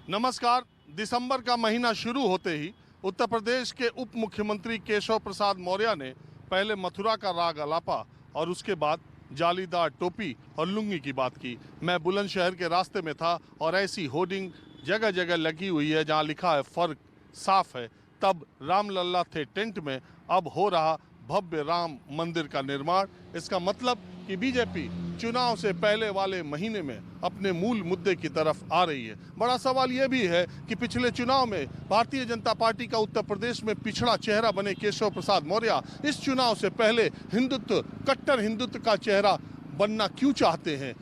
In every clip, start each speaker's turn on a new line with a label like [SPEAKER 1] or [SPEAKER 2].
[SPEAKER 1] नमस्कार। दिसंबर का महीना शुरू होते ही उत्तर प्रदेश के उप मुख्यमंत्री केशव प्रसाद मौर्य ने पहले मथुरा का राग अलापा और उसके बाद जालीदार टोपी और लुंगी की बात की। मैं बुलंदशहर के रास्ते में था और ऐसी होर्डिंग जगह जगह लगी हुई है जहां लिखा है फर्क साफ है। तब रामलल्ला थे टेंट में, अब हो रहा भव्य राम मंदिर का निर्माण। इसका मतलब कि बीजेपी चुनाव से पहले वाले महीने में अपने मूल मुद्दे की तरफ आ रही है। बड़ा सवाल यह भी है कि पिछले चुनाव में भारतीय जनता पार्टी का उत्तर प्रदेश में पिछड़ा चेहरा बने केशव प्रसाद मौर्य इस चुनाव से पहले हिंदुत्व, कट्टर हिंदुत्व का चेहरा बनना क्यों चाहते हैं?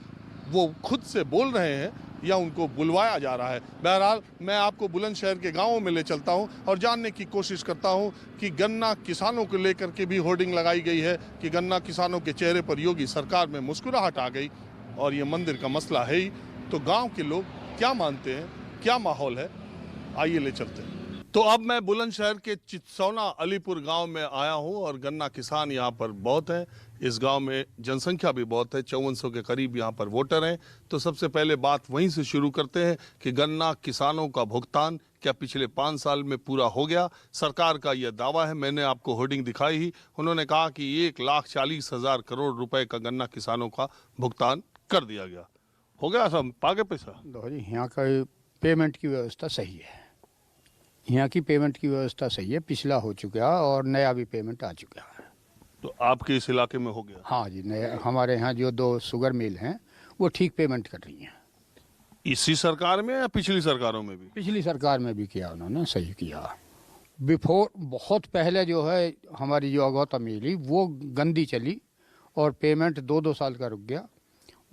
[SPEAKER 1] वो खुद से बोल रहे हैं या उनको बुलवाया जा रहा है? बहरहाल मैं आपको बुलंदशहर के गांवों में ले चलता हूं और जानने की कोशिश करता हूं कि गन्ना किसानों को लेकर के भी होर्डिंग लगाई गई है कि गन्ना किसानों के चेहरे पर योगी सरकार में मुस्कुराहट आ गई और ये मंदिर का मसला है ही। तो गांव के लोग क्या मानते हैं, क्या माहौल है, आइए ले चलते हैं। तो अब मैं बुलंदशहर के चितसौना अलीपुर गांव में आया हूं और गन्ना किसान यहां पर बहुत हैं। इस गांव में जनसंख्या भी बहुत है, 5400 के करीब यहां पर वोटर हैं। तो सबसे पहले बात वहीं से शुरू करते हैं कि गन्ना किसानों का भुगतान क्या पिछले 5 साल में पूरा हो गया? सरकार का यह दावा है, मैंने आपको होर्डिंग दिखाई ही। उन्होंने कहा कि 1,40,000 करोड़ रुपए का गन्ना किसानों का भुगतान कर दिया गया। हो गया सब? पागे पैसा?
[SPEAKER 2] यहाँ का पेमेंट की व्यवस्था सही है, यहाँ की पेमेंट की व्यवस्था सही है। पिछला हो चुका है और नया भी पेमेंट आ चुका है।
[SPEAKER 1] तो आपके इस इलाके में हो गया?
[SPEAKER 2] हाँ जी, नया हमारे यहाँ जो 2 शुगर मिल हैं वो ठीक पेमेंट कर रही हैं।
[SPEAKER 1] इसी सरकार में या पिछली सरकारों में भी?
[SPEAKER 2] पिछली सरकार में भी किया, उन्होंने सही किया। बिफोर बहुत पहले जो है हमारी जो अगौता मिली वो गंदी चली और पेमेंट 2-2 साल का रुक गया।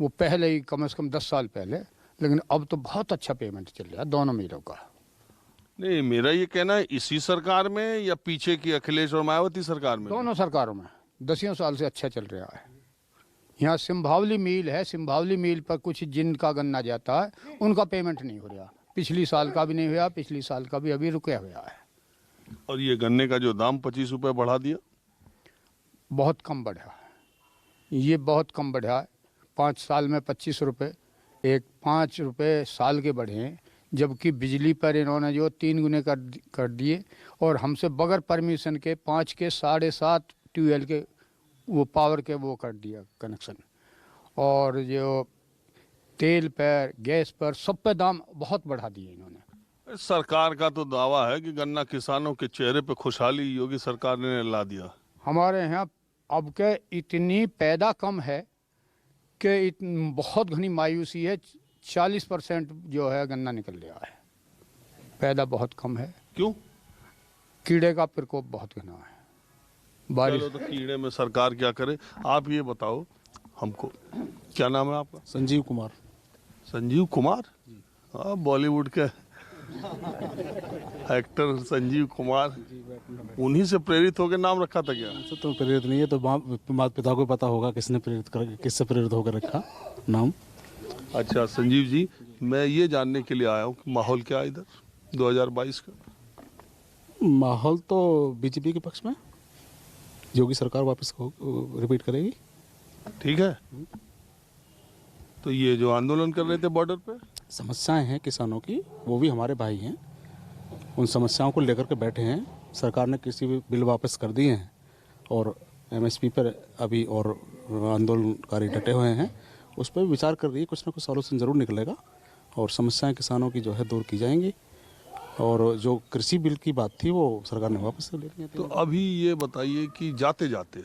[SPEAKER 2] वो पहले ही कम से कम 10 साल पहले, लेकिन अब तो बहुत अच्छा पेमेंट चल रहा है दोनों मिलों का।
[SPEAKER 1] नहीं, मेरा ये कहना है इसी सरकार में या पीछे की अखिलेश और मायावती सरकार में?
[SPEAKER 2] दोनों सरकारों में 10 साल से अच्छा चल रहा है। यहाँ सिंभावली मिल है, सिंभावली मिल पर कुछ जिनका गन्ना जाता है उनका पेमेंट नहीं हो रहा। पिछली साल का भी नहीं हुआ, पिछली साल का भी अभी रुका हुआ है।
[SPEAKER 1] और ये गन्ने का जो दाम 25 रुपए बढ़ा दिया?
[SPEAKER 2] बहुत कम बढ़ा है, ये बहुत कम बढ़ा है। 5 साल में 25 रुपये, 5 रुपये साल के बढ़े हैं, जबकि बिजली पर इन्होंने जो 3 गुने कर दिए और हमसे बगैर परमिशन के 5 के 7.5 ट्यूबवेल के वो पावर के वो कर दिया कनेक्शन। और जो तेल पर, गैस पर, सब पे दाम बहुत बढ़ा दिए इन्होंने।
[SPEAKER 1] सरकार का तो दावा है कि गन्ना किसानों के चेहरे पे खुशहाली योगी सरकार ने ला दिया।
[SPEAKER 2] हमारे यहाँ अब के इतनी पैदा कम है कि बहुत घनी मायूसी है। 40% जो है गन्ना निकल रहा है, पैदा बहुत कम है।
[SPEAKER 1] क्यों?
[SPEAKER 2] कीड़े का प्रकोप बहुत घना है। बारिश
[SPEAKER 1] चलो तो कीड़े में सरकार क्या करे? आप ये बताओ हमको, क्या नाम है आपका?
[SPEAKER 3] संजीव कुमार।
[SPEAKER 1] संजीव कुमार? हाँ, बॉलीवुड के एक्टर संजीव कुमार, उन्हीं से प्रेरित होकर नाम रखा था क्या?
[SPEAKER 3] तो प्रेरित नहीं है, तो माता पिता को पता होगा किसने प्रेरित कर, किससे प्रेरित होकर रखा नाम।
[SPEAKER 1] अच्छा संजीव जी, मैं ये जानने के लिए आया हूँ कि माहौल क्या है इधर 2022 का?
[SPEAKER 3] माहौल तो बीजेपी के पक्ष में, योगी सरकार वापस रिपीट करेगी।
[SPEAKER 1] ठीक है। तो ये जो आंदोलन कर रहे थे बॉर्डर पे,
[SPEAKER 3] समस्याएं हैं किसानों की, वो भी हमारे भाई हैं, उन समस्याओं को लेकर के बैठे हैं। सरकार ने कृषि बिल वापस कर दिए हैं और एमएसपी पर अभी और आंदोलनकारी डटे हुए हैं, उस पर विचार कर रही है। कुछ ना कुछ सॉल्यूशन जरूर निकलेगा और समस्याएं किसानों की जो है दूर की जाएंगी। और जो कृषि बिल की बात थी वो सरकार ने वापस ले ली।
[SPEAKER 1] तो अभी ये बताइए कि जाते जाते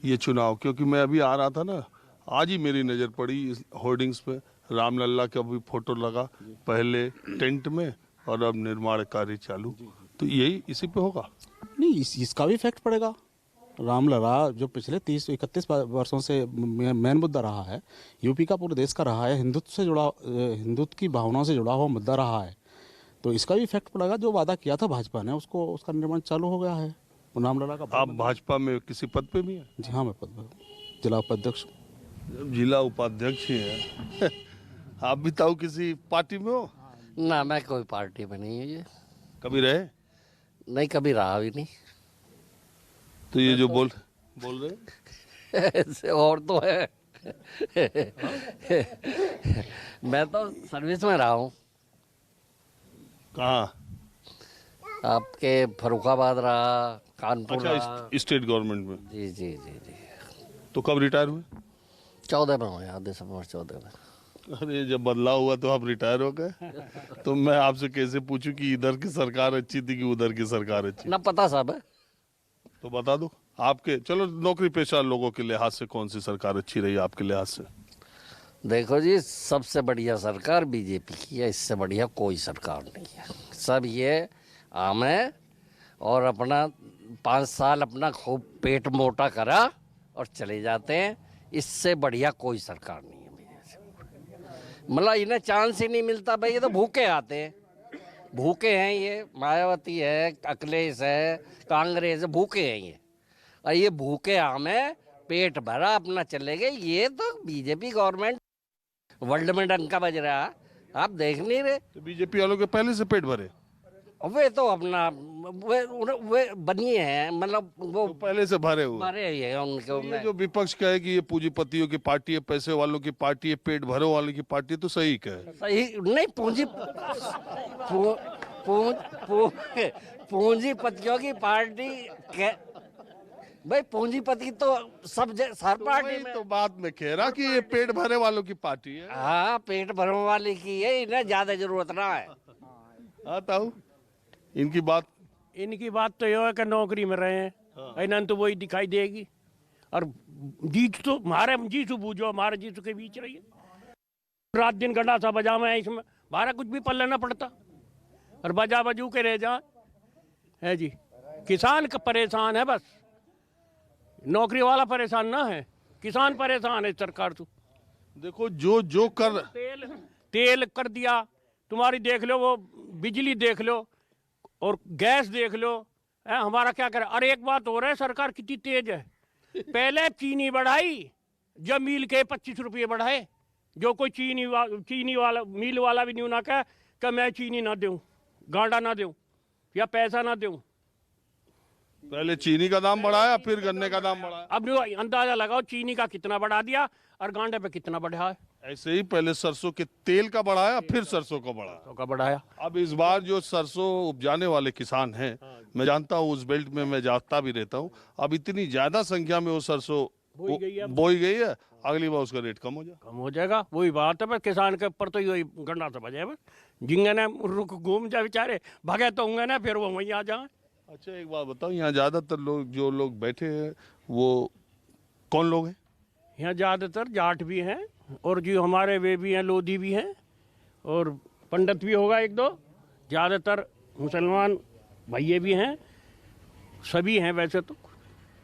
[SPEAKER 1] ये चुनाव, क्योंकि मैं अभी आ रहा था ना, आज ही मेरी नज़र पड़ी इस होर्डिंग्स पे, रामलल्ला का भी फोटो लगा, पहले टेंट में और अब निर्माण कार्य चालू। तो यही इसी पे होगा?
[SPEAKER 3] नहीं, इसका भी इफेक्ट पड़ेगा। रामलला जो पिछले 30-31 वर्षों से मेन मुद्दा रहा है, यूपी का, पूरे देश का रहा है, हिंदुत्व से जुड़ा, हिंदुत्व की भावनाओं से जुड़ा हुआ मुद्दा रहा है, तो इसका भी इफेक्ट पड़ेगा। जो वादा किया था भाजपा ने उसका निर्माण चालू हो गया है। रामलला का।
[SPEAKER 1] आप भाजपा में किसी पद पे भी हैं?
[SPEAKER 3] जी हाँ, मैं पद पर जिला उपाध्यक्ष।
[SPEAKER 1] जिला उपाध्यक्ष ही है आप भी ताऊ किसी पार्टी में हो?
[SPEAKER 4] ना, मैं कोई पार्टी में नहीं है। ये
[SPEAKER 1] कभी रहे?
[SPEAKER 4] नहीं, कभी रहा भी नहीं।
[SPEAKER 1] तो ये जो बोल रहे
[SPEAKER 4] ऐसे और तो है मैं तो सर्विस में रहा हूँ।
[SPEAKER 1] कहाँ?
[SPEAKER 4] आपके फरुखाबाद रहा, कानपुर रहा।
[SPEAKER 1] अच्छा, स्टेट गवर्नमेंट में।
[SPEAKER 4] जी जी जी जी।
[SPEAKER 1] तो कब रिटायर हुए?
[SPEAKER 4] 14 में हुआ, दिसंबर 14 में।
[SPEAKER 1] अरे जब बदलाव हुआ तो आप रिटायर हो गए। तो मैं आपसे कैसे पूछूं कि इधर की सरकार अच्छी थी कि उधर की सरकार अच्छी?
[SPEAKER 4] ना पता सब है।
[SPEAKER 1] तो बता दो आपके, चलो नौकरी पेशा लोगों के लिहाज से कौन सी सरकार अच्छी रही आपके लिहाज से?
[SPEAKER 4] देखो जी, सबसे बढ़िया सरकार बीजेपी की है, इससे बढ़िया कोई सरकार नहीं है। सब ये आम है और अपना 5 साल अपना खूब पेट मोटा करा और चले जाते हैं। इससे बढ़िया कोई सरकार नहीं है। मतलब इन्हें चांस ही नहीं मिलता भाई, ये तो भूखे आते हैं। भूखे हैं ये, मायावती है, अखिलेश है, कांग्रेस है, भूखे हैं ये। और ये भूखे आम है, पेट भरा अपना चले गए। ये तो बीजेपी गवर्नमेंट वर्ल्ड में डंका बज रहा है, आप देख नहीं रहे।
[SPEAKER 1] तो बीजेपी वालों के पहले से पेट भरे?
[SPEAKER 4] वे तो अपना वे बनिए हैं, मतलब वो
[SPEAKER 1] तो पहले से भरे हुए।
[SPEAKER 4] मारे ही है उनके
[SPEAKER 1] ये
[SPEAKER 4] में।
[SPEAKER 1] जो विपक्ष कहे कि ये पूंजीपतियों की पार्टी है, पैसे वालों की पार्टी है, पेट भरे वालों की पार्टी है, तो सही कहे?
[SPEAKER 4] सही नहीं, पूंजीपतियों की पार्टी भाई, पूंजीपति तो सब हर पार्टी में।
[SPEAKER 1] तो बात में कह रहा कि ये पेट भरे वालों की पार्टी है।
[SPEAKER 4] हाँ, पेट भरने वाले की है, इन्हें ज्यादा जरूरत ना है।
[SPEAKER 1] हाँ ताऊ, इनकी बात
[SPEAKER 5] तो ये है कि नौकरी में रहे हैं, इन्हें तो वही दिखाई देगी। और जीत तो हमारे जीसू बूझो, हमारे जीसू के बीच रही है। रात दिन गंडा सा बजा में इसमें हमारा कुछ भी पल्ले ना पड़ता और बजा बजू के रह जा है जी। किसान का परेशान है, बस नौकरी वाला परेशान ना है, किसान परेशान है। सरकार तो
[SPEAKER 1] देखो जो कर
[SPEAKER 5] तेल कर दिया तुम्हारी, देख लो वो बिजली देख लो और गैस देख लो है, हमारा क्या करे। और एक बात हो रहा है, सरकार कितनी तेज है। पहले चीनी बढ़ाई, जब मिल के 25 रुपये बढ़ाए। जो कोई चीनी वाला मिल वाला भी नहीं ना कहे कि मैं चीनी ना दूं, गांडा ना दूं या पैसा ना दूं।
[SPEAKER 1] पहले चीनी का दाम बढ़ाया, फिर गन्ने का दाम बढ़ाया।
[SPEAKER 5] अब अंदाजा लगाओ चीनी का कितना बढ़ा दिया और गांडे पे कितना बढ़ा है।
[SPEAKER 1] ऐसे ही पहले सरसों के तेल का बढ़ाया, फिर सरसों का बढ़ाया।
[SPEAKER 5] तो का बढ़ाया।
[SPEAKER 1] अब इस बार जो सरसों उपजाने वाले किसान हैं, मैं जानता हूँ, उस बेल्ट में मैं जाता भी रहता हूँ, अब इतनी ज्यादा संख्या में वो सरसों बोई गई है, अगली बार उसका रेट कम हो जाएगा।
[SPEAKER 5] वही बात है, बस किसान के ऊपर तो यही गंडा सा बजे। बस जिंगे ने रुक घूम जाए बेचारे, भागे तो होंगे ना, फिर वो वहीं आ जाए।
[SPEAKER 1] अच्छा एक बात बताओ, यहाँ ज्यादातर लोग जो लोग बैठे हैं वो कौन लोग हैं?
[SPEAKER 5] यहाँ ज़्यादातर जाट भी हैं और जो हमारे वे भी हैं, लोधी भी हैं और पंडित भी होगा 1-2। ज़्यादातर मुसलमान भैये भी हैं, सभी हैं वैसे तो।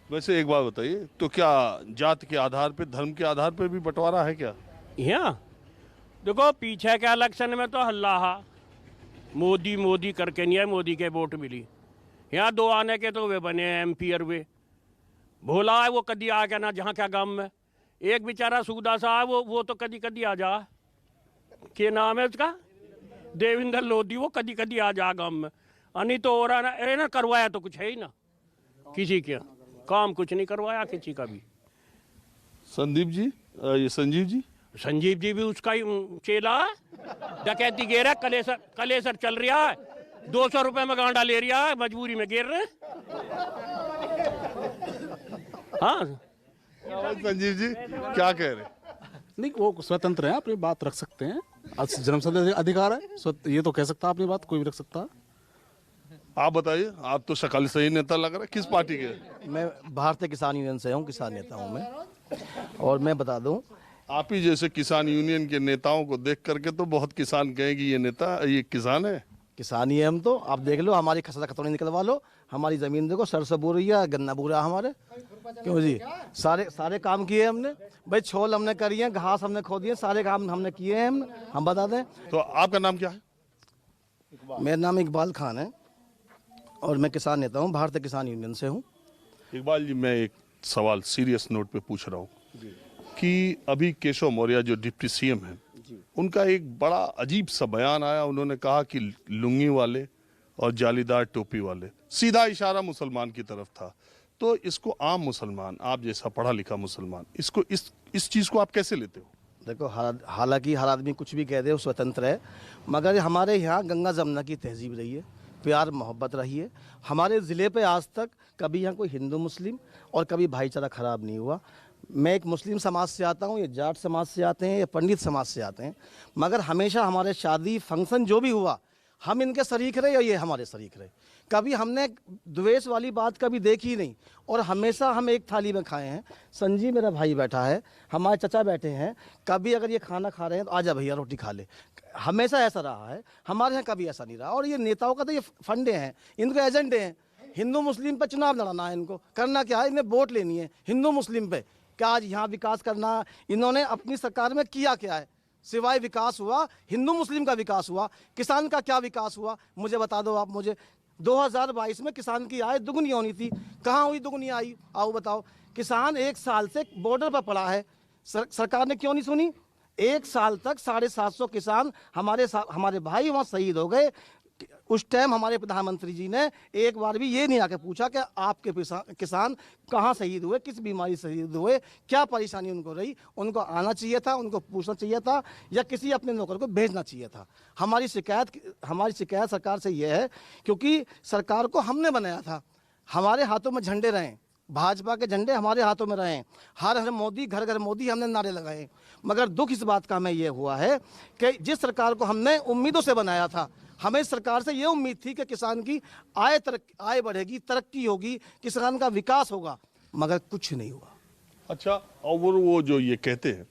[SPEAKER 1] वैसे एक बात बताइए, तो क्या जात के आधार पे, धर्म के आधार पे भी बंटवारा है क्या?
[SPEAKER 5] यहाँ देखो, पीछे के इलेक्शन में तो हल्ला मोदी करके नहीं है, मोदी के वोट मिली। यहाँ 2 आने के तो वे बने MP और वे भोला है, वो कदी आ गया ना जहाँ क्या गांव में। एक बेचारा सूदा सा है, वो तो कदी आ जा, क्या नाम है उसका, देवेंद्र लोधी, वो कदी आ जा गांव में। नहीं तो और ना करवाया तो कुछ है ही ना, किसी के काम कुछ नहीं करवाया किसी का भी।
[SPEAKER 1] संदीप जी, ये संजीव जी
[SPEAKER 5] भी उसका ही चेला है। डकैती गिर है, कलेसर चल रहा है, 200 रुपए में गांडा ले रहा है, मजबूरी में गिर रहे। हाँ
[SPEAKER 1] संजीव जी क्या कह रहे?
[SPEAKER 3] नहीं, वो स्वतंत्र है, अपनी बात रख सकते हैं, जन्मसिद्ध अधिकार है, ये तो कह सकता है अपनी बात, कोई भी रख सकता है।
[SPEAKER 1] आप बताइए, आप तो शक्ल से ही नेता लग रहा है, किस पार्टी के?
[SPEAKER 6] मैं भारतीय किसान यूनियन से हूँ, किसान नेता हूँ मैं। और मैं बता दूँ,
[SPEAKER 1] आप ही जैसे किसान यूनियन के नेताओं को देख करके तो बहुत किसान कहेंगे ये नेता, ये किसान है।
[SPEAKER 6] किसान ही है हम तो। आप देख लो, हमारी खसरा खतौनी निकलवा लो, हमारी ज़मीन देखो, सरसों बो रही है, गन्ना बो रहा है हमारे। क्यों जी, सारे काम किए हमने भाई, छोल हमने करी है, घास हमने खो दिए, सारे काम हमने किए हैं हम बता दें।
[SPEAKER 1] तो आपका नाम क्या है?
[SPEAKER 6] मेरा नाम इकबाल खान है और मैं किसान नेता हूँ, भारतीय किसान यूनियन से हूँ।
[SPEAKER 1] इकबाल जी, मैं एक सवाल सीरियस नोट पे पूछ रहा हूँ कि अभी केशव मौर्य जो डिप्टी CM हैं, उनका एक बड़ा अजीब सा बयान आया। उन्होंने कहा कि लुंगी वाले और जालीदार टोपी वाले, सीधा इशारा मुसलमान की तरफ था। तो इसको आम मुसलमान, आप जैसा पढ़ा लिखा मुसलमान, इसको इस चीज को आप कैसे लेते हो?
[SPEAKER 6] देखो हालांकि हर आदमी कुछ भी कह दे वो स्वतंत्र है, मगर हमारे यहाँ गंगा जमुना की तहजीब रही है, प्यार मोहब्बत रही है। हमारे ज़िले पे आज तक कभी यहाँ कोई हिंदू मुस्लिम और कभी भाईचारा ख़राब नहीं हुआ। मैं एक मुस्लिम समाज से आता हूँ, ये जाट समाज से आते हैं, ये पंडित समाज से आते हैं, मगर हमेशा हमारे शादी फंक्शन जो भी हुआ हम इनके शरीक रहे और ये हमारे शरीक रहे। कभी हमने द्वेष वाली बात कभी देखी नहीं और हमेशा हम एक थाली में खाए हैं। संजीव मेरा भाई बैठा है, हमारे चचा बैठे हैं, कभी अगर ये खाना खा रहे हैं तो आजा भैया रोटी खा ले। हमेशा ऐसा रहा है, हमारे यहाँ कभी ऐसा नहीं रहा। और ये नेताओं का तो ये फंडे हैं, इनके एजेंडे हैं। हिंदू मुस्लिम पर चुनाव लड़ाना है इनको, करना क्या है, इन्हें वोट लेनी है हिंदू मुस्लिम पे। क्या आज यहाँ विकास करना, इन्होंने अपनी सरकार में किया क्या है? सिवाय विकास हुआ हिंदू मुस्लिम का विकास हुआ, किसान का क्या विकास हुआ मुझे बता दो आप मुझे। 2022 में किसान की आय दुगनी होनी थी, कहाँ हुई दुगनी आई? आओ बताओ। किसान 1 साल से बॉर्डर पर पड़ा है, सरकार ने क्यों नहीं सुनी? 1 साल तक 750 किसान हमारे भाई वहाँ शहीद हो गए। उस टाइम हमारे प्रधानमंत्री जी ने एक बार भी ये नहीं आके पूछा कि आपके किसान कहाँ शहीद हुए, किस बीमारी से शहीद हुए, क्या परेशानी उनको रही। उनको आना चाहिए था, उनको पूछना चाहिए था, या किसी अपने नौकर को भेजना चाहिए था। हमारी शिकायत सरकार से ये है, क्योंकि सरकार को हमने बनाया था, हमारे हाथों में झंडे रहें, भाजपा के झंडे हमारे हाथों में रहें, हर हर मोदी घर घर मोदी हमने नारे लगाए। मगर दुख इस बात का हमें ये हुआ है कि जिस सरकार को हमने उम्मीदों से बनाया था, हमें सरकार से ये उम्मीद थी कि किसान की आय बढ़ेगी, तरक्की होगी, किसान का विकास होगा, मगर कुछ नहीं हुआ।
[SPEAKER 1] अच्छा, और वो जो ये कहते हैं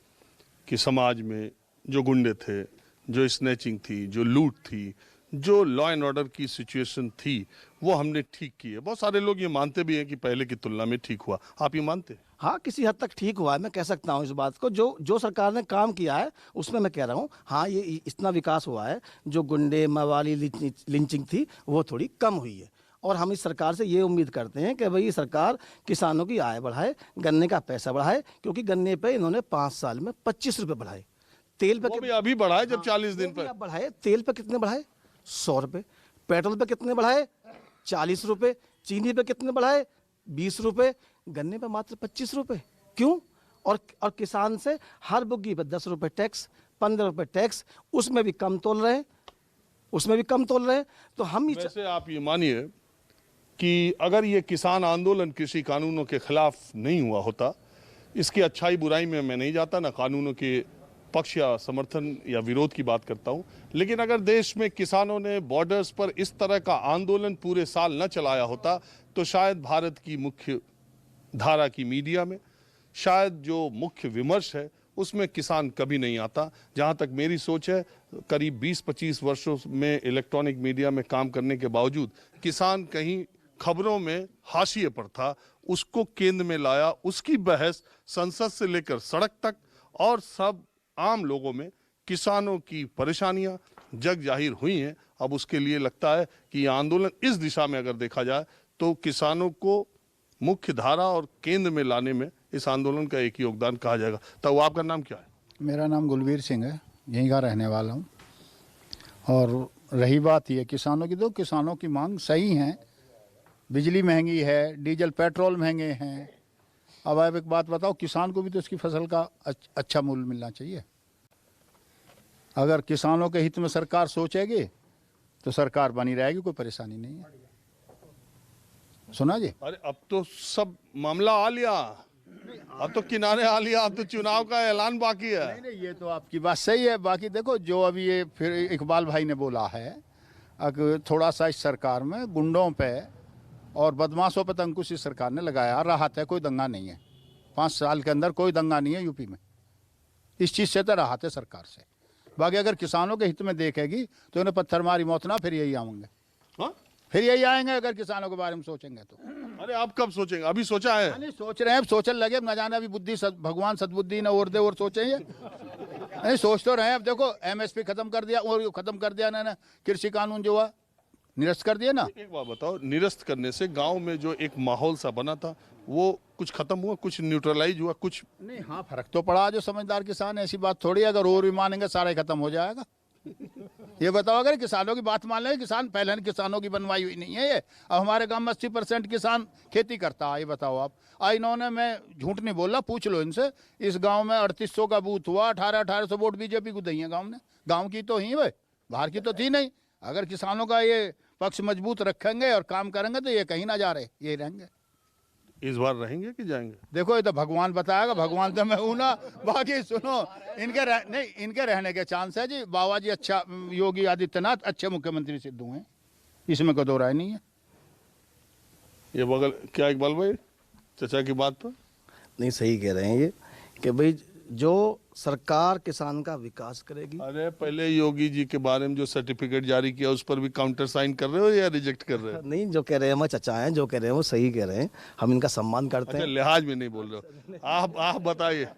[SPEAKER 1] कि समाज में जो गुंडे थे, जो स्नैचिंग थी, जो लूट थी, जो लॉ एंड ऑर्डर की सिचुएशन थी, वो हमने ठीक की है। बहुत सारे लोग ये मानते भी हैं कि पहले की तुलना में ठीक हुआ। आप ये मानते हैं?
[SPEAKER 6] हाँ, किसी हद तक ठीक हुआ है, मैं कह सकता हूँ इस बात को। जो सरकार ने काम किया है उसमें मैं कह रहा हूँ हाँ, ये इतना विकास हुआ है। जो गुंडे मवाली लिंचिंग थी वो थोड़ी कम हुई है। और हम इस सरकार से ये उम्मीद करते हैं कि भाई सरकार किसानों की आय बढ़ाए, गन्ने का पैसा बढ़ाए, क्योंकि गन्ने पे इन्होंने 5 साल में 25 रुपये बढ़ाए। तेल पे
[SPEAKER 1] भी अभी बढ़ाए जब 40 दिन पे
[SPEAKER 6] बढ़ाए। तेल पे कितने बढ़ाए? 100 रुपये। पेट्रोल पे कितने बढ़ाए? 40 रुपये। चीनी पे कितने बढ़ाए? 20 रुपये। गन्ने पे मात्र 25 रुपये। क्यों? और किसान से हर बुग्गी पे 10 रुपये टैक्स, 15 रुपये टैक्स, उसमें भी कम तोल रहे हैं। तो हम
[SPEAKER 1] वैसे आप ये मानिए कि अगर ये किसान आंदोलन कृषि कानूनों के खिलाफ नहीं हुआ होता, इसकी अच्छाई बुराई में मैं नहीं जाता, ना कानूनों के पक्ष या समर्थन या विरोध की बात करता हूं, लेकिन अगर देश में किसानों ने बॉर्डर्स पर इस तरह का आंदोलन पूरे साल न चलाया होता, तो शायद भारत की मुख्य धारा की मीडिया में, शायद जो मुख्य विमर्श है उसमें किसान कभी नहीं आता। जहां तक मेरी सोच है, करीब 20-25 वर्षों में इलेक्ट्रॉनिक मीडिया में काम करने के बावजूद किसान कहीं खबरों में हाशिए पर था, उसको केंद्र में लाया, उसकी बहस संसद से लेकर सड़क तक और सब आम लोगों में किसानों की परेशानियां जग जाहिर हुई हैं। अब उसके लिए लगता है कि यह आंदोलन इस दिशा में अगर देखा जाए तो किसानों को मुख्य धारा और केंद्र में लाने में इस आंदोलन का एक योगदान कहा जाएगा। तो आपका नाम क्या है?
[SPEAKER 2] मेरा नाम गुलवीर सिंह है, यहीं का रहने वाला हूँ। और रही बात ये किसानों की, तो किसानों की मांग सही है। बिजली महंगी है, डीजल पेट्रोल महंगे हैं। अब आप एक बात बताओ, किसान को भी तो उसकी फसल का अच्छा मूल्य मिलना चाहिए। अगर किसानों के हित में सरकार सोचेगी तो सरकार बनी रहेगी, कोई परेशानी नहीं है। सुना जी?
[SPEAKER 1] अरे अब तो सब मामला आ लिया, अब तो किनारे आ लिया, अब तो चुनाव का ऐलान बाकी है।
[SPEAKER 2] नहीं, ये तो आपकी बात सही है। बाकी देखो, जो अभी ये फिर इकबाल भाई ने बोला है, अगर थोड़ा सा इस सरकार में गुंडों पे और बदमाशों पर अंकुश इस सरकार ने लगाया। राहत है, कोई दंगा नहीं है। 5 साल के अंदर कोई दंगा नहीं है यूपी में। इस चीज़ से तो राहत है सरकार से। बाकी अगर किसानों के हित में देखेगी तो इन्हें पत्थर मारी मौत ना, फिर यही आएंगे।
[SPEAKER 1] हाँ?
[SPEAKER 2] फिर यही आएंगे अगर किसानों के बारे में सोचेंगे तो।
[SPEAKER 1] अरे आप कब सोचेंगे? अभी सोचा है?
[SPEAKER 2] नहीं, सोच रहे हैं, सोचने लगे, न जाने अभी बुद्धि भगवान सद्बुद्धि न और दे और सोचेंगे। नहीं, सोच तो रहे हैं। अब देखो, MSP खत्म कर दिया, और खत्म कर दिया ना, कृषि कानून जो हुआ निरस्त कर दिया ना।
[SPEAKER 1] एक बात बताओ, निरस्त करने से गांव में जो एक माहौल सा बना था वो कुछ खत्म हुआ, कुछ न्यूट्रलाइज हुआ, कुछ
[SPEAKER 2] नहीं? हाँ, फर्क तो पड़ा। जो समझदार किसान है, ऐसी बात थोड़ी है। अगर और भी मानेंगे सारा ही खत्म हो जाएगा। ये बताओ, अगर किसानों की बात मान लें, किसान पहले किसानों की बनवाई हुई नहीं है ये। अब हमारे गांव में 80% किसान खेती करता है। ये बताओ आप, इन्होंने, मैं झूठ नहीं बोल रहा, पूछ लो इनसे, इस गांव में 3800 का बूथ हुआ, 1800 वोट बीजेपी को दी है गाँव ने। गाँव की तो ही भाई, बाहर की तो थी नहीं। अगर किसानों का ये पक्ष मजबूत रखेंगे और काम करेंगे तो ये कहीं ना जा रहे, ये रहेंगे।
[SPEAKER 1] इस बार रहेंगे कि जाएंगे?
[SPEAKER 2] देखो ये तो भगवान बताएगा, भगवान तो मैं हूं ना। बाकी सुनो, नहीं, इनके रहने के चांस है जी। बाबा जी अच्छा, योगी आदित्यनाथ अच्छे मुख्यमंत्री सिद्ध हुए हैं, इसमें कोई दो राय नहीं है।
[SPEAKER 1] ये बगल क्या इकबाल भाई चाचा की बात पर?
[SPEAKER 6] नहीं, सही कह रहे हैं ये कि भाई जो सरकार किसान का विकास करेगी।
[SPEAKER 1] अरे पहले योगी जी के बारे में जो सर्टिफिकेट जारी किया उस पर भी काउंटर साइन कर रहे हो या रिजेक्ट कर रहे हो?
[SPEAKER 6] नहीं, जो कह रहे हैं हमारे चचा हैं, जो कह रहे हैं वो सही कह रहे हैं, हम इनका सम्मान करते
[SPEAKER 1] अच्छा,
[SPEAKER 6] हैं।
[SPEAKER 1] लिहाज में नहीं बोल रहे हो आप बताइए।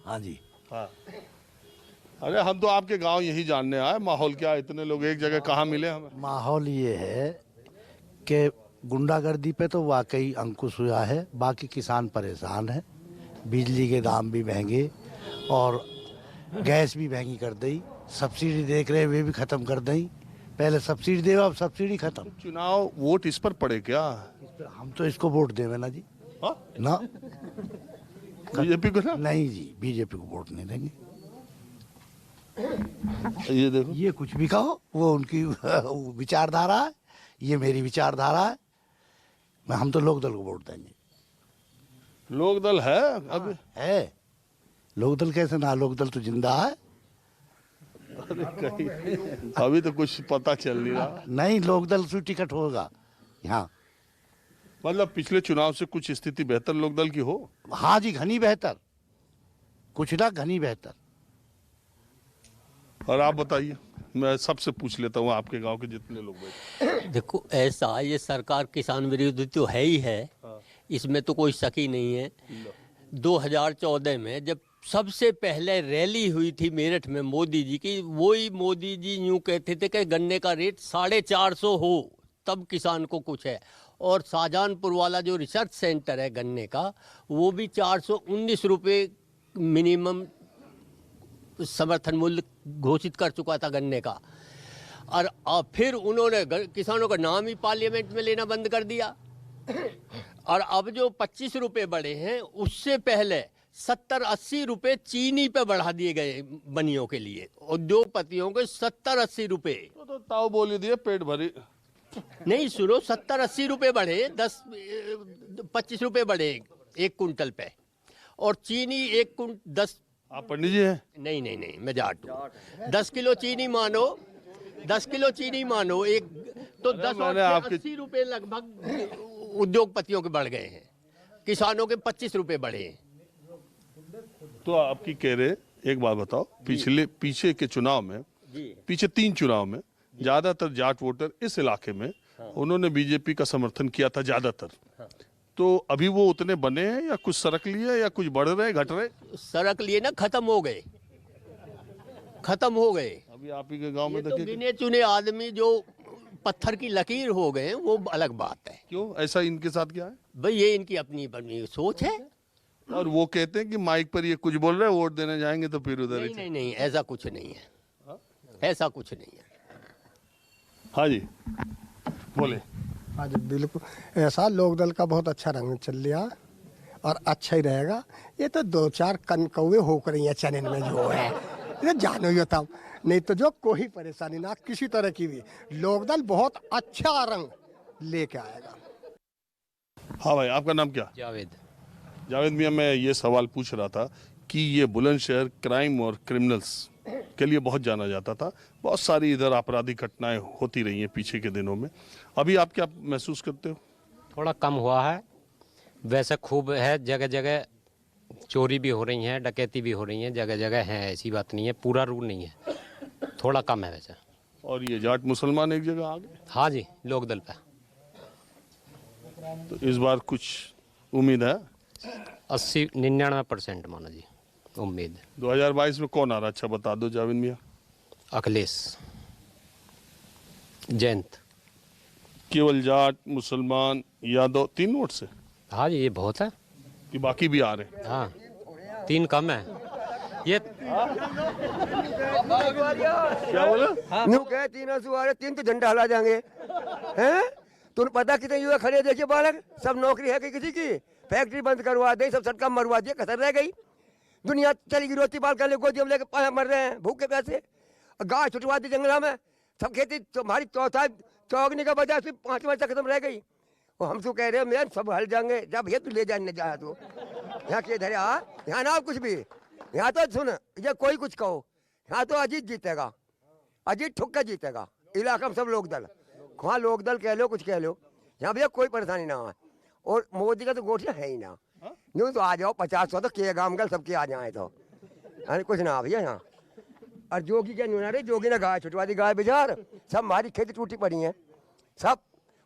[SPEAKER 6] हाँ जी।
[SPEAKER 1] हाँ, अरे हम तो आपके गांव यही जानने आए, माहौल क्या है, इतने लोग एक जगह कहाँ मिले हमें?
[SPEAKER 7] माहौल ये है कि गुंडागर्दी पे तो वाकई अंकुश हुआ है, बाकी किसान परेशान है। बिजली के दाम भी महंगे और गैस भी महंगी कर दी, सब्सिडी देख रहे वे भी ख़त्म कर दी। पहले सब्सिडी दे, अब सब्सिडी खत्म।
[SPEAKER 1] चुनाव वोट इस पर पड़े क्या?
[SPEAKER 7] हम तो इसको वोट देवे ना जी।
[SPEAKER 1] हाँ?
[SPEAKER 7] ना,
[SPEAKER 1] बीजेपी को ना?
[SPEAKER 7] नहीं जी, बीजेपी को वोट नहीं देंगे।
[SPEAKER 1] ये देखो,
[SPEAKER 7] ये कुछ भी कहो, वो उनकी विचारधारा है, ये मेरी विचारधारा है। हम तो लोकदल को वोट देंगे।
[SPEAKER 1] लोकदल है अब?
[SPEAKER 7] है लोकदल, कैसे ना, लोकदल तो जिंदा है।
[SPEAKER 1] अरे कहीं अभी तो कुछ पता चल नहीं रहा।
[SPEAKER 7] नहीं, लोकदल से टिकट होगा यहाँ।
[SPEAKER 1] मतलब पिछले चुनाव से कुछ स्थिति बेहतर लोकदल की हो?
[SPEAKER 7] हाँ जी, घनी बेहतर, कुछ ना घनी बेहतर।
[SPEAKER 1] और आप बताइए, मैं सबसे पूछ लेता हूँ, आपके गांव के जितने लोग बैठे।
[SPEAKER 8] देखो ऐसा, ये सरकार किसान विरोधी तो है ही है, इसमें तो कोई शक ही नहीं है। 2014 में जब सबसे पहले रैली हुई थी मेरठ में मोदी जी की, वही मोदी जी यूँ कहते थे कि गन्ने का रेट 450 हो तब किसान को कुछ है। और शाहजहानपुर वाला जो रिसर्च सेंटर है गन्ने का, वो भी 419 रुपये मिनिमम समर्थन मूल्य घोषित कर चुका था गन्ने का। और फिर उन्होंने किसानों का नाम ही पार्लियामेंट में लेना बंद कर दिया। और अब जो 25 रुपये बढ़े हैं, उससे पहले 70-80 रुपये चीनी पे बढ़ा दिए गए बनियों के लिए, उद्योगपतियों के 70-80 रुपये।
[SPEAKER 1] तो ताऊ बोली दिए पेट भरी।
[SPEAKER 8] नहीं सुनो, 70-80 रुपये बढ़े, 25 रुपये बढ़े एक कुंटल पे। और चीनी 10।
[SPEAKER 1] आप पंडित जी हैं?
[SPEAKER 8] नहीं नहीं नहीं, मैं जाट हूँ। 10 किलो चीनी मानो, 10 किलो चीनी मानो एक, तो 10 और 80 रुपये लगभग उद्योगपतियों के बढ़ गए हैं, किसानों के 25 रुपये बढ़े हैं।
[SPEAKER 1] तो आपकी कह रहे, एक बात बताओ, पीछे के चुनाव में, पीछे 3 चुनाव में ज्यादातर जाट वोटर इस इलाके में उन्होंने बीजेपी का समर्थन किया था ज्यादातर। तो अभी वो उतने बने हैं या कुछ सरक लिए या कुछ बढ़ रहे घट रहे?
[SPEAKER 8] सरक लिए ना, खत्म हो गए, खत्म हो गए।
[SPEAKER 1] अभी आप ही के गांव में
[SPEAKER 8] तो गिने चुने आदमी जो पत्थर की लकीर हो गए, वो अलग बात है।
[SPEAKER 1] क्यों ऐसा इनके साथ क्या है?
[SPEAKER 8] भाई ये इनकी अपनी अपनी सोच है।
[SPEAKER 1] और वो कहते हैं कि माइक पर ये कुछ बोल रहे हैं, वोट देने जाएंगे तो फिर उधर
[SPEAKER 8] नहीं नहीं नहीं, ऐसा कुछ नहीं है, ऐसा कुछ नहीं है।
[SPEAKER 1] हाँ जी बोले।
[SPEAKER 9] हाँ जी बिल्कुल, ऐसा लोकदल का बहुत अच्छा रंग चल लिया और अच्छा ही रहेगा। ये तो 2-4 कनकौवे होकर रही हैं चैनल में जो है, ये जानो ही होता, नहीं तो जो कोई परेशानी ना किसी तरह की भी, लोकदल बहुत अच्छा रंग लेके आएगा।
[SPEAKER 1] हाँ भाई, आपका नाम क्या? जावेद मियाँ, मैं ये सवाल पूछ रहा था कि ये बुलंदशहर क्राइम और क्रिमिनल्स के लिए बहुत जाना जाता था, बहुत सारी इधर आपराधिक घटनाएं होती रही हैं पीछे के दिनों में। अभी आप क्या महसूस करते हो?
[SPEAKER 10] थोड़ा कम हुआ है, वैसे खूब है, जगह जगह चोरी भी हो रही हैं, डकैती भी हो रही हैं, जगह जगह है, ऐसी बात नहीं है, पूरा रूल नहीं है, थोड़ा कम है वैसे।
[SPEAKER 1] और ये जाट मुसलमान एक जगह आ गए?
[SPEAKER 10] हाँ जी, लोकदल पे।
[SPEAKER 1] तो इस बार कुछ उम्मीद है?
[SPEAKER 10] 80-99% माना जी उम्मीद।
[SPEAKER 1] 2022 में कौन आ रहा, अच्छा बता दो जावेद मियाँ।
[SPEAKER 10] अखिलेश, जयंत।
[SPEAKER 1] केवल जाट, मुसलमान, यादव 3 वोट से?
[SPEAKER 10] हाँ जी, ये बहुत है
[SPEAKER 1] कि बाकी भी आ रहे हैं?
[SPEAKER 10] हाँ, 3 कम है। ये
[SPEAKER 1] क्या बोला?
[SPEAKER 11] न्यू कहे 3 सुहारे 3 तो झंडा हला जाएंगे हैं। तुम्हें पता कितने युवा खड़े देखिए बालक, सब नौकरी है कि किसी की, फैक्ट्री बंद करवा दे, सब सड़क मरवा दिए, कसर रह गई। दुनिया चली गई, रोटी पाल कर ले गोदियों में लेके पाया मर रहे हैं भूखे प्यासे। गाय छुटवा दी जंगला में, सब खेती तुम्हारी चौथा चौगने का बजाय सिर्फ 5 वर्ष खत्म रह गई। और हम तो कह रहे हैं मैं सब हल जाएंगे, जब ये तू ले जाने जाए तो यहाँ के इधर यहाँ ना कुछ भी, यहाँ तो सुन ये कोई कुछ कहो, यहाँ तो अजीत जीतेगा, अजीत ठुक्का जीतेगा। इलाका में सब लोक दल, वहाँ लोक दल कह लो कुछ कह लो, यहाँ भैया कोई परेशानी ना है। और मोदी का तो गोठिया है ही ना, यूँ तो आ जाओ 50-100 तो के गांव गल सबके आ जाए तो अरे कुछ ना भैया यहाँ। और जोगी क्या न्यूना रे, जोगी ने गाय छुटवा दी, गाय बेजार, सब हमारी खेती टूटी पड़ी है, सब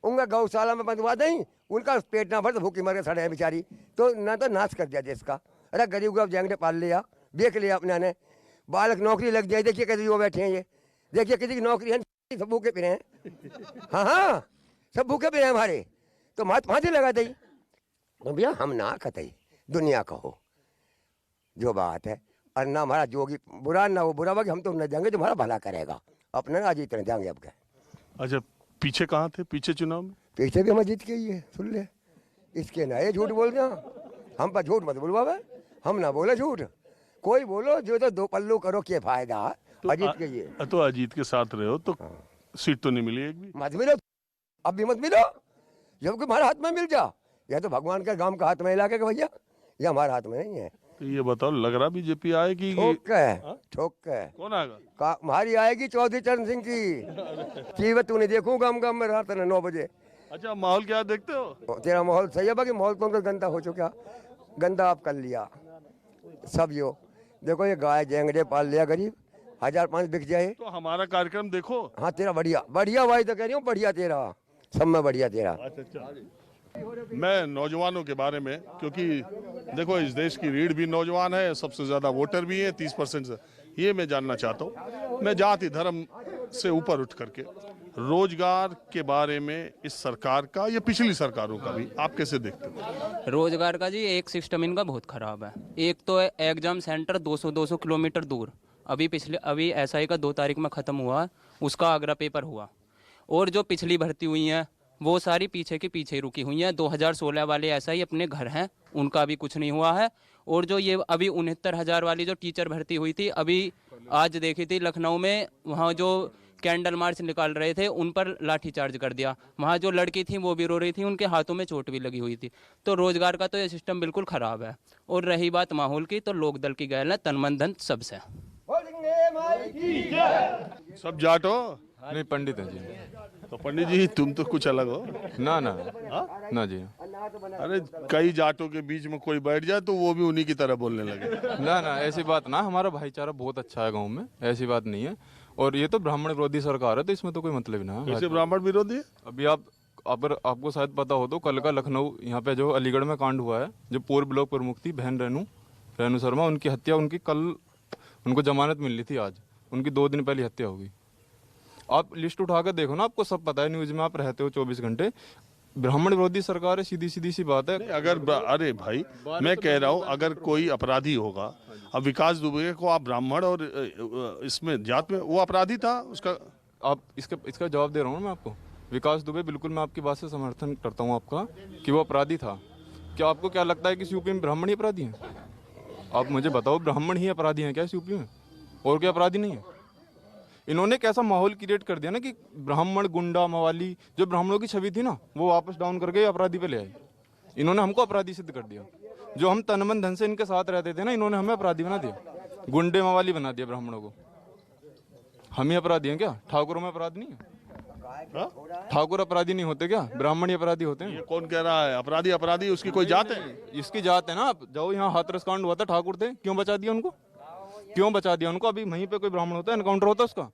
[SPEAKER 11] उनका गौशाला में बंधवा दें, उनका पेट ना भर तो भूखी मर के सड़े हैं बेचारी। तो ना तो नाश कर दिया देश का। अरे गरीब को जंगले पाल लिया, बेच लिया अपने ने, बालक नौकरी लग जाए, देखिए कैसे वो बैठे हैं ये, देखिए किसी की नौकरी है, सब भूखे फिरे हैं। हाँ सब भूखे फिरे हैं हमारे, तो मात फांसी लगा दी। तो भैया हम ना कतई दुनिया कहो जो बात है, और ना हमारा जोगी बुरा ना वो बुरा, हम तो न जाएंगे जो हमारा भला करेगा, अपना ना जीतने जाएंगे अब क्या।
[SPEAKER 1] अच्छा पीछे कहाँ थे, पीछे चुनाव में?
[SPEAKER 11] पीछे भी हम जीत के ही है, सुन ले इसके ना ये झूठ बोल रहे, हम पर झूठ मत बोलवा, हम ना बोले झूठ, कोई बोलो जो तो 2 पल्लू करो क्या फायदा। अजीत के ये
[SPEAKER 1] तो अजीत के साथ रहे हो तो सीट तो नहीं मिली एक भी?
[SPEAKER 11] मत मिलो, अब भी मत मिलो, जब हमारे हाथ में मिल जा, या तो भगवान का गांव का हाथ में इलाके का भैया, ये हमारे हाथ में नहीं है।
[SPEAKER 1] तो ये बताओ लग रहा बीजेपी आएगी?
[SPEAKER 11] ठोक के
[SPEAKER 1] कौन आएगा?
[SPEAKER 11] हमारी आएगी चौधरी चरण सिंह की चीवत, तूने देखू गांव में रात 9 बजे।
[SPEAKER 1] अच्छा माहौल क्या देखते हो?
[SPEAKER 11] तेरा माहौल सही है, बाकी माहौल तो गंदा हो चुका, गंदा आप कर लिया सब। यो देखो ये गाय जेंगड़े पाल लिया गरीब, 1005 बिक जाए
[SPEAKER 1] तो हमारा कार्यक्रम देखो।
[SPEAKER 11] हाँ तेरा बढ़िया बढ़िया, भाई तो कह रही हूँ बढ़िया तेरा, सब में बढ़िया तेरा।
[SPEAKER 1] मैं नौजवानों के बारे में, क्योंकि देखो इस देश की रीढ़ भी नौजवान है, सबसे ज्यादा वोटर भी है 30% से, ये मैं जानना चाहता हूँ। मैं जाति धर्म से ऊपर उठ करके रोजगार के बारे में इस सरकार का या पिछली सरकारों का भी आप कैसे देखते हो?
[SPEAKER 12] रोजगार का जी एक सिस्टम इनका बहुत खराब है। एक तो एग्जाम सेंटर 200 किलोमीटर दूर, अभी SI का 2 तारीख में ख़त्म हुआ, उसका आगरा पेपर हुआ। और जो पिछली भर्ती हुई हैं वो सारी पीछे के पीछे ही रुकी हुई हैं। 2016 वाले SI अपने घर हैं, उनका भी कुछ नहीं हुआ है। और जो ये अभी 69,000 वाली जो टीचर भर्ती हुई थी, अभी आज देखी थी लखनऊ में, वहाँ जो कैंडल मार्च निकाल रहे थे उन पर लाठीचार्ज कर दिया। वहाँ जो लड़की थी वो भी रो रही थी, उनके हाथों में चोट भी लगी हुई थी। तो रोजगार का तो ये सिस्टम बिल्कुल ख़राब है। और रही बात माहौल की, तो लोक दल की गैल है, तन मन धन सबसे।
[SPEAKER 1] सब जाट हो?
[SPEAKER 13] नहीं पंडित है जी।
[SPEAKER 1] तो पंडित जी तुम तो कुछ अलग हो
[SPEAKER 13] ना ना ना जी।
[SPEAKER 1] अरे कई जाटों के बीच में कोई बैठ जाए तो वो भी उन्हीं की तरह बोलने लगे।
[SPEAKER 13] ना ना ऐसी बात ना, हमारा भाईचारा बहुत अच्छा है गांव में, ऐसी बात नहीं है। और ये तो ब्राह्मण विरोधी सरकार है, तो इसमें तो कोई मतलब ना है।
[SPEAKER 1] कैसे ब्राह्मण विरोधी है?
[SPEAKER 13] अभी अगर आपको शायद पता हो तो कल का लखनऊ यहाँ पे जो अलीगढ़ में कांड हुआ है, जो पूर्व ब्लॉक प्रमुख थी बहन रेणु शर्मा, उनकी हत्या, उनकी कल उनको जमानत मिल रही थी, आज उनकी 2 दिन पहले हत्या हो गई। आप लिस्ट उठा कर देखो ना, आपको सब पता है, न्यूज में आप रहते हो 24 घंटे। ब्राह्मण विरोधी सरकार है, सीधी सी बात है।
[SPEAKER 1] अगर अरे भाई मैं कह रहा हूँ, अगर कोई अपराधी होगा, अब विकास दुबे को आप ब्राह्मण और इसमें जात में, वो अपराधी था उसका,
[SPEAKER 13] आप इसका जवाब दे रहा हूँ मैं आपको। विकास दुबे बिल्कुल मैं आपकी बात से समर्थन करता हूँ आपका कि वो अपराधी था। क्या आपको क्या लगता है कि यूपी में ब्राह्मण ही अपराधी हैं? आप मुझे बताओ, ब्राह्मण ही अपराधी हैं क्या इस यूपी में, और क्या अपराधी नहीं है? इन्होंने कैसा माहौल क्रिएट कर दिया ना कि ब्राह्मण गुंडा मवाली, जो ब्राह्मणों की छवि थी ना, वो वापस डाउन करके अपराधी पे ले आई। इन्होंने हमको अपराधी सिद्ध कर दिया। जो हम तन मन धन से इनके साथ रहते थे ना, इन्होंने हमें अपराधी बना दिया, गुंडे मवाली बना दिया ब्राह्मणों को। हम ही अपराधी हैं क्या? ठाकुरों में अपराध नहीं है? ठाकुर अपराधी नहीं होते क्या? ब्राह्मण ही अपराधी होते हैं।
[SPEAKER 1] ये कौन कह रहा है अपराधी? अपराधी उसकी कोई जात है?
[SPEAKER 13] इसकी जात है ना। आप जाओ, यहाँ हाथरस कांड हुआ था, ठाकुर थे, क्यों बचा दिया उनको? क्यों बचा दिया उनको? अभी वहीं पे कोई ब्राह्मण होता है, एनकाउंटर होता है उसका।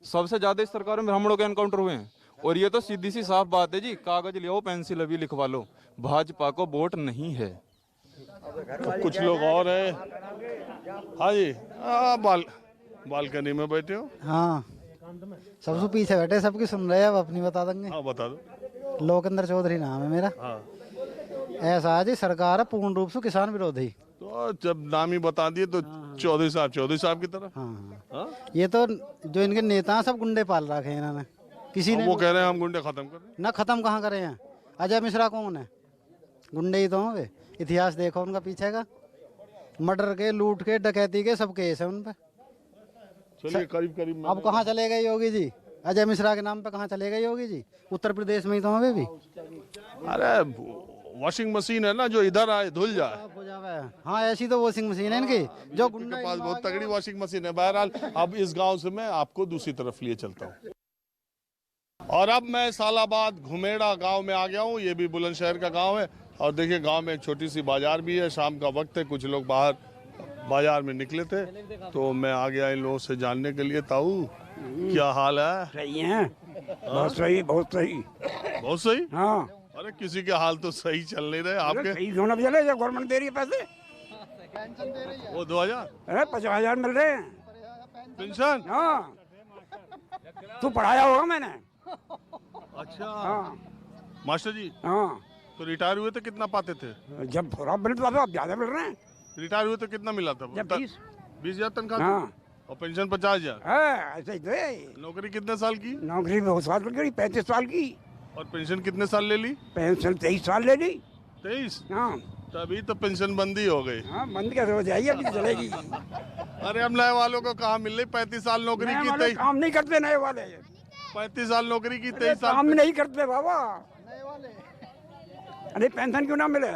[SPEAKER 13] सबसे ज्यादा इस सरकार में ब्राह्मणों के एनकाउंटर हुए हैं। और ये तो सीधी सी साफ बात है जी, कागज ले आओ, पेंसिल अभी लिखवा लो, भाजपा को वोट नहीं है।
[SPEAKER 1] तो कुछ लोग और है। हाँ जी, बालकनी में बैठे हो?
[SPEAKER 14] हाँ, सबसे पीछे बैठे, सबकी सुन रहे हैं, अब अपनी बता देंगे।
[SPEAKER 1] हाँ बता दो।
[SPEAKER 14] लोकेंद्र चौधरी नाम है मेरा।
[SPEAKER 1] हाँ।
[SPEAKER 14] ऐसा है जी, सरकार है पूर्ण रूप से किसान विरोधी।
[SPEAKER 1] तो जब नाम ही बता दिए तो चौधरी साहब की तरह।
[SPEAKER 14] हाँ। ये तो जो इनके नेता हैं सब गुंडे पाल रखे हैं इन्होंने, किसी ने
[SPEAKER 1] वो कह रहे हैं हम गुंडे खत्म कर रहे हैं।
[SPEAKER 14] ना खत्म कहाँ करे हैं। अजय मिश्रा कौन है? गुंडे ही तो होंगे। इतिहास देखो उनका पीछे का, मर्डर के, लूट के, डकैती के सब केस है उन पे।
[SPEAKER 1] चलिए करीब
[SPEAKER 14] अब कहाँ चले गए योगी जी? अजय मिश्रा के नाम पे कहाँ चले गए योगी जी? उत्तर प्रदेश में ही तो हमें भी।
[SPEAKER 1] अरे वॉशिंग मशीन है ना, जो इधर आए धुल जाए।
[SPEAKER 14] हाँ, ऐसी तो वॉशिंग मशीन है इनकी, जो गुंडे
[SPEAKER 1] के पास बहुत तगड़ी वॉशिंग मशीन है। बहरहाल अब इस गांव से मैं आपको दूसरी तरफ लिए चलता हूँ, और अब मैं सालाबाद घुमेड़ा गांव में आ गया हूँ। ये भी बुलंदशहर का गांव है, और देखिए गांव में एक छोटी सी बाजार भी है। शाम का वक्त है, कुछ लोग बाहर बाजार में निकले थे, तो मैं आ गया इन लोगों से जानने के लिए। ताऊ, क्या हाल है?
[SPEAKER 15] सही है, बहुत सही, बहुत सही,
[SPEAKER 1] बहुत सही।
[SPEAKER 15] हाँ,
[SPEAKER 1] अरे किसी के हाल तो सही चल नहीं रहे आपके।
[SPEAKER 15] सही क्यों ना चले, जब गवर्नमेंट दे रही है पैसे।
[SPEAKER 1] वो 2000,
[SPEAKER 15] अरे 50,000 मिल रहे हैं
[SPEAKER 1] पेंशन।
[SPEAKER 15] हाँ, तू पढ़ाया होगा मैंने।
[SPEAKER 1] अच्छा।
[SPEAKER 15] हाँ
[SPEAKER 1] मास्टर जी।
[SPEAKER 15] हाँ,
[SPEAKER 1] तो रिटायर हुए तो कितना पाते थे?
[SPEAKER 15] जब थोड़ा मिलता था, अब ज्यादा मिल रहे हैं।
[SPEAKER 1] रिटायर हुए तो कितना मिला था? 20,000 तनख्वाह।
[SPEAKER 15] हाँ,
[SPEAKER 1] और पेंशन 50,000।
[SPEAKER 15] ऐसे ही थे।
[SPEAKER 1] नौकरी कितने साल की?
[SPEAKER 15] नौकरी बहुत साल की, 35 साल की।
[SPEAKER 1] और पेंशन कितने साल ले ली?
[SPEAKER 15] पेंशन 23 साल ले ली।
[SPEAKER 1] 23?
[SPEAKER 15] हाँ,
[SPEAKER 1] तभी तो पेंशन बंदी हो गई।
[SPEAKER 15] हाँ, बंद कैसे हो जाएगी, अभी चलेगी।
[SPEAKER 1] अरे हम नए वालों को कहाँ मिल रही? 35 साल नौकरी की, 23
[SPEAKER 15] काम नहीं करते नए वाले।
[SPEAKER 1] 35 साल नौकरी की, 23 साल
[SPEAKER 15] काम नहीं करते बाबा। अरे पेंशन क्यों ना मिले?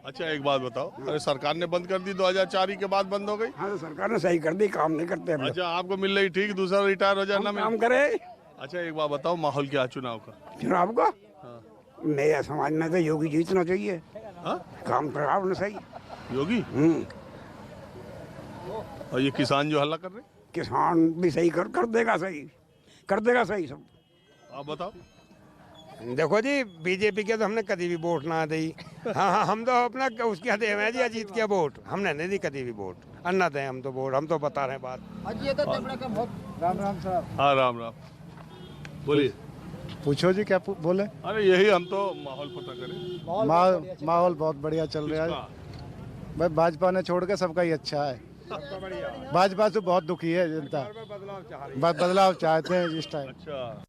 [SPEAKER 1] अच्छा एक बात बताओ, अरे सरकार ने बंद कर दी 2004 के बाद बंद हो गई।
[SPEAKER 15] हाँ, तो सरकार ने सही कर दी, काम नहीं करते।
[SPEAKER 1] अच्छा, आपको मिल रही ठीक, दूसरा रिटायर हो जाए ना
[SPEAKER 15] काम करे।
[SPEAKER 1] अच्छा एक बात बताओ, माहौल क्या चुनाव का?
[SPEAKER 15] चुनाव का मेरा समाज में तो योगी जीतना चाहिए।
[SPEAKER 1] हाँ?
[SPEAKER 15] काम करा आपने सही।
[SPEAKER 1] योगी? और ये किसान जो हल्ला कर रहे?
[SPEAKER 15] किसान भी सही कर देगा, सही कर देगा, सही सब।
[SPEAKER 1] आप बताओ।
[SPEAKER 16] देखो जी, बीजेपी के तो हमने कभी भी वोट ना दी। हाँ, हम तो अपना उसके हाथ में जी, अजीत के वोट हमने नहीं दी कभी भी वोट। अन्ना दें हम तो वोट, हम तो बता रहे हैं बात।
[SPEAKER 14] राम राम साहब।
[SPEAKER 1] हाँ राम राम, बोलिए।
[SPEAKER 17] पूछो जी, क्या बोले?
[SPEAKER 1] अरे यही, हम तो माहौल पता करें।
[SPEAKER 17] माहौल बहुत बढ़िया चल रहा है भाई। भाजपा ने छोड़ के सबका ही अच्छा है। भाजपा से बहुत दुखी है जनता, बदलाव चाहते हैं इस टाइम।
[SPEAKER 1] अच्छा,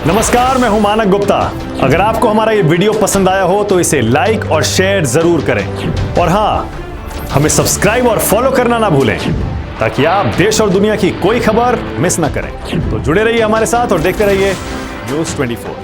[SPEAKER 18] नमस्कार, मैं हूं मानक गुप्ता। अगर आपको हमारा ये वीडियो पसंद आया हो तो इसे लाइक और शेयर जरूर करें, और हां, हमें सब्सक्राइब और फॉलो करना ना भूलें, ताकि आप देश और दुनिया की कोई खबर मिस ना करें। तो जुड़े रहिए हमारे साथ और देखते रहिए न्यूज़ 24।